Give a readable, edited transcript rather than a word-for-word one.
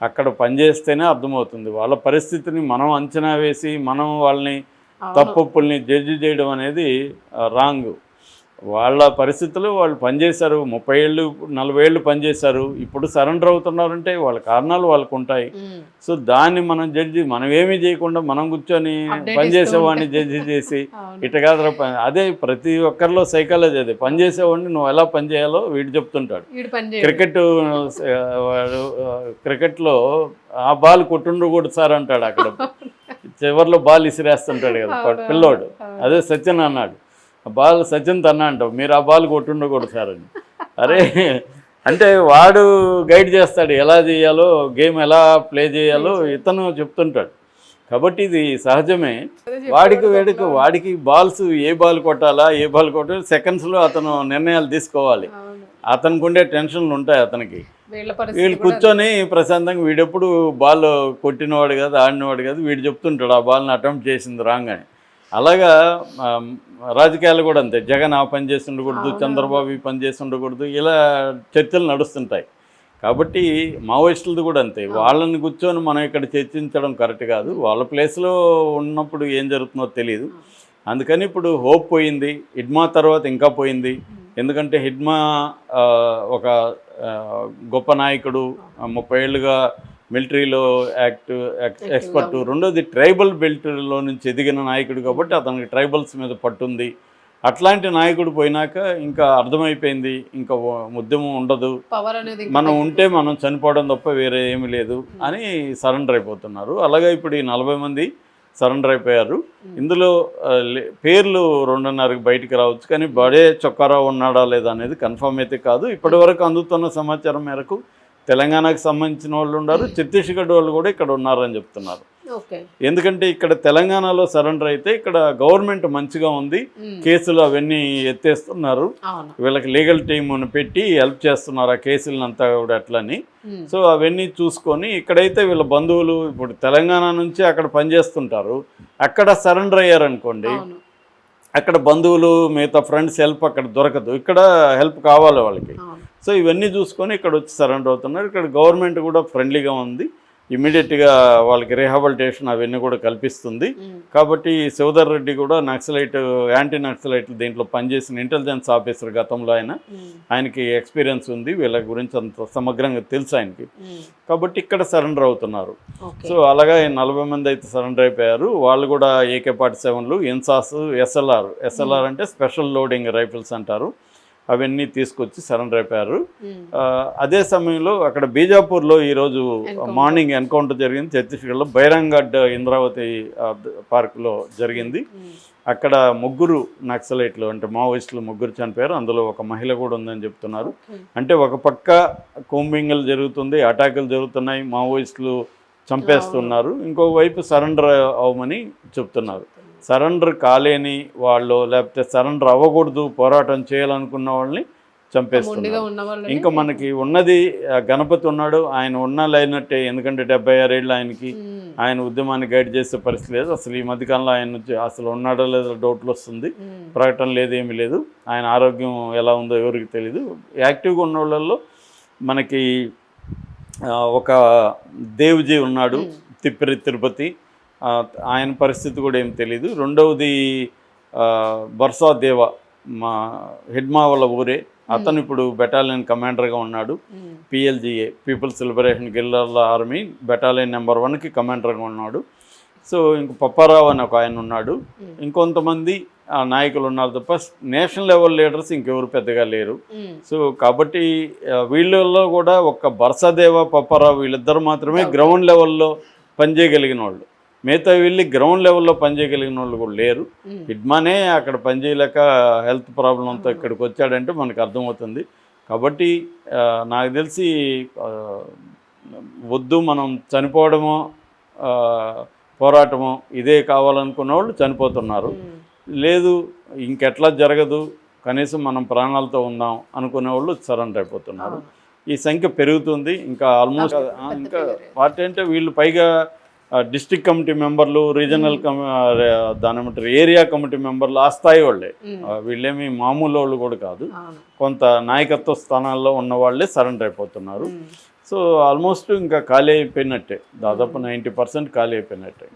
అక్కడ పనిచేస్తేనే అర్థమవుతుంది. వాళ్ళ పరిస్థితిని మనం అంచనా వేసి మనం వాళ్ళని తప్పొప్పుల్ని జడ్జి చేయడం అనేది రాంగ్. వాళ్ళ పరిస్థితులు వాళ్ళు పనిచేశారు, 30 ఏళ్ళు 40 ఏళ్ళు పనిచేశారు, ఇప్పుడు సరెండర్ అవుతున్నారంటే వాళ్ళ కారణాలు వాళ్ళకు ఉంటాయి. సో దాన్ని మనం జడ్జి మనం ఏమీ చేయకుండా మనం కూర్చొని పనిచేసేవాడిని జడ్జి చేసి ఇట కాదు. అదే ప్రతి ఒక్కరిలో సైకాలజీ అదే, పనిచేసేవాడిని నువ్వు ఎలా పనిచేయాలో వీడు చెప్తుంటాడు. క్రికెట్లో ఆ బాల్ కొట్టుండకూడదు సార్ అంటాడు, అక్కడ చివరిలో బాల్ ఇసిరేస్తుంటాడు కదా పిల్లోడు. అదే సచిన్ అన్నాడు, ఆ బాల్ సచిన్ తన్నా అంటావు, మీరు ఆ బాల్ కొట్టుండకూడదు సార్ అని. అరే అంటే వాడు గైడ్ చేస్తాడు ఎలా చేయాలో, గేమ్ ఎలా ప్లే చేయాలో ఇతను చెప్తుంటాడు. కాబట్టి ఇది సహజమే. వాడికి బాల్స్ ఏ బాల్ కొట్టాలా ఏ బాల్ కొట్టాలి సెకండ్స్లో అతను నిర్ణయాలు తీసుకోవాలి. అతనికి ఉండే టెన్షన్లు ఉంటాయి అతనికి. వీళ్ళు కూర్చొని ప్రశాంతంగా వీడెప్పుడు బాల్ కొట్టినవాడు కాదు, ఆడినవాడు కాదు, వీడు చెప్తుంటాడు ఆ బాల్ని అటెంప్ట్ చేసింది రాంగ్ అని. అలాగా రాజకీయాలు కూడా అంతే, జగన్ ఆ పని చేసి ఉండకూడదు, చంద్రబాబు ఈ పని చేసి ఉండకూడదు, ఇలా చర్చలు నడుస్తుంటాయి. కాబట్టి మావోయిస్టులది కూడా అంతే, వాళ్ళని కూర్చొని మనం ఇక్కడ చర్చించడం కరెక్ట్ కాదు. వాళ్ళ ప్లేస్లో ఉన్నప్పుడు ఏం జరుగుతుందో తెలియదు. అందుకని ఇప్పుడు హోప్ పోయింది, హిడ్మా తర్వాత ఇంకా పోయింది. ఎందుకంటే హిడ్మా ఒక గొప్ప నాయకుడు, 30 ఏళ్ళుగా మిలిటరీలో ఎక్స్పర్ట్. రెండోది ట్రైబల్ బెల్ట్లో నుంచి ఎదిగిన నాయకుడు కాబట్టి అతనికి ట్రైబల్స్ మీద పట్టుంది. అట్లాంటి నాయకుడు పోయినాక ఇంకా అర్థమైపోయింది, ఇంకా ఉద్యమం ఉండదు, మనం ఉంటే మనం చనిపోవడం తప్ప వేరే ఏమీ లేదు అని సరెండర్ అయిపోతున్నారు. అలాగే ఇప్పుడు ఈ 40 మంది సరెండర్ అయిపోయారు. ఇందులో పేర్లు 2:30కి బయటికి రావచ్చు, కానీ బడే చొక్కారావు ఉన్నాడా లేదా అనేది కన్ఫర్మ్ అయితే కాదు. ఇప్పటి వరకు అందుతున్న సమాచారం మేరకు తెలంగాణకు సంబంధించిన వాళ్ళు ఉన్నారు, ఛత్తీస్గఢ్ వాళ్ళు కూడా ఇక్కడ ఉన్నారని చెప్తున్నారు. ఎందుకంటే ఇక్కడ తెలంగాణలో సరెండర్ అయితే ఇక్కడ గవర్నమెంట్ మంచిగా ఉంది, కేసులు అవన్నీ ఎత్తేస్తున్నారు, వీళ్ళకి లీగల్ టీమ్ను పెట్టి హెల్ప్ చేస్తున్నారు ఆ కేసులనంతా కూడా అట్లని. సో అవన్నీ చూసుకొని ఇక్కడైతే వీళ్ళ బంధువులు ఇప్పుడు తెలంగాణ నుంచి అక్కడ పనిచేస్తుంటారు, అక్కడ సరెండర్ అయ్యారనుకోండి, అక్కడ బంధువులు మిగతా ఫ్రెండ్స్ హెల్ప్ అక్కడ దొరకదు, ఇక్కడ హెల్ప్ కావాలి వాళ్ళకి. సో ఇవన్నీ చూసుకొని ఇక్కడ వచ్చి సరెండర్ అవుతున్నారు. ఇక్కడ గవర్నమెంట్ కూడా ఫ్రెండ్లీగా ఉంది, ఇమీడియట్గా వాళ్ళకి రీహాబిలిటేషన్ అవన్నీ కూడా కల్పిస్తుంది. కాబట్టి శివధర్ రెడ్డి కూడా నక్సలైట్, యాంటీ నక్సలైట్ దీంట్లో పనిచేసిన ఇంటెలిజెన్స్ ఆఫీసర్ గతంలో ఆయనకి ఎక్స్పీరియన్స్ ఉంది, వీళ్ళ గురించి అంత సమగ్రంగా తెలుసు ఆయనకి. కాబట్టి ఇక్కడ సరెండర్ అవుతున్నారు. సో అలాగా 40 మంది అయితే సరెండర్ అయిపోయారు. వాళ్ళు కూడా AK-47లు, ఇన్సాస్, ఎస్ఎల్ఆర్ అంటే స్పెషల్ లోడింగ్ రైఫిల్స్ అంటారు, అవన్నీ తీసుకొచ్చి సరెండర్ అయిపోయారు. అదే సమయంలో అక్కడ బీజాపూర్లో ఈరోజు మార్నింగ్ ఎన్కౌంటర్ జరిగింది, ఛత్తీస్గఢ్లో బైరంగఢ్ ఇంద్రావతి పార్కులో జరిగింది. అక్కడ 3 నక్సలైట్లు అంటే మావోయిస్టులు 3 చనిపోయారు, అందులో ఒక మహిళ కూడా ఉందని చెప్తున్నారు. అంటే ఒక పక్క కూంబింగ్లు జరుగుతుంది, అటాకులు జరుగుతున్నాయి, మావోయిస్టులు చంపేస్తున్నారు, ఇంకొక వైపు సరెండర్ అవ్వమని చెప్తున్నారు. సరెండర్ కాలేని వాళ్ళు, లేకపోతే సరెండర్ అవ్వకూడదు పోరాటం చేయాలనుకున్న వాళ్ళని చంపేస్తున్నారు. ఇంకా మనకి ఉన్నది గణపతి ఉన్నాడు, ఆయన ఉన్నా లేనట్టే, ఎందుకంటే 76 ఏళ్ళు ఆయనకి, ఆయన ఉద్యమాన్ని గైడ్ చేసే పరిస్థితి లేదు. అసలు ఈ మధ్యకాలంలో ఆయన అసలు ఉన్నాడో లేదో డౌట్లు వస్తుంది, ప్రకటన లేదు, ఏమీ లేదు. ఆయన ఆరోగ్యం ఎలా ఉందో ఎవరికి తెలియదు. యాక్టివ్గా ఉన్న వాళ్ళల్లో మనకి ఒక దేవ్జీ ఉన్నాడు, తిరుపతి, ఆయన పరిస్థితి కూడా ఏం తెలీదు. రెండవది బర్సా దేవ, మా హిడ్మా వాళ్ళ ఊరే, అతను ఇప్పుడు బెటాలియన్ కమాండర్గా ఉన్నాడు, PLGA People's Liberation Guerrilla Army battalion number 1కి కమాండర్గా ఉన్నాడు. సో ఇంక పప్పారావు అని ఒక ఆయన ఉన్నాడు, ఇంకొంతమంది నాయకులు ఉన్నారు తప్ప నేషనల్ లెవెల్ లీడర్స్ ఇంకెవరు పెద్దగా లేరు. సో కాబట్టి వీళ్ళల్లో కూడా ఒక బర్సాదేవ, పప్పారావు వీళ్ళిద్దరు మాత్రమే గ్రౌండ్ లెవెల్లో పనిచేయగలిగిన వాళ్ళు, మిగతా వీళ్ళు గ్రౌండ్ లెవెల్లో పనిచేయగలిగిన వాళ్ళు కూడా లేరు. హిడ్మానే అక్కడ పనిచేయలేక హెల్త్ ప్రాబ్లంతో ఇక్కడికి వచ్చాడంటే మనకు అర్థమవుతుంది. కాబట్టి నాకు తెలిసి వద్దు మనం చనిపోవడమో పోరాటమో ఇదే కావాలనుకున్న వాళ్ళు చనిపోతున్నారు, లేదు ఇంకెట్లా జరగదు కనీసం మనం ప్రాణాలతో ఉందాం అనుకునే వాళ్ళు సరెండర్ అయిపోతున్నారు. ఈ సంఖ్య పెరుగుతుంది. ఇంకా ఆల్మోస్ట్ ఇంకా పార్టీ అంటే వీళ్ళు పైగా డిస్ట్రిక్ట్ కమిటీ మెంబర్లు, రీజనల్ దాని ఏమంటారు ఏరియా కమిటీ మెంబర్లు, ఆ స్థాయి వాళ్ళే, వీళ్ళేమి మామూలు వాళ్ళు కూడా కాదు, కొంత నాయకత్వ స్థానాల్లో ఉన్న వాళ్ళే సరెండర్ అయిపోతున్నారు. సో ఆల్మోస్ట్ ఇంకా ఖాళీ అయిపోయినట్టే, దాదాపు 90% ఖాళీ అయిపోయినట్టే.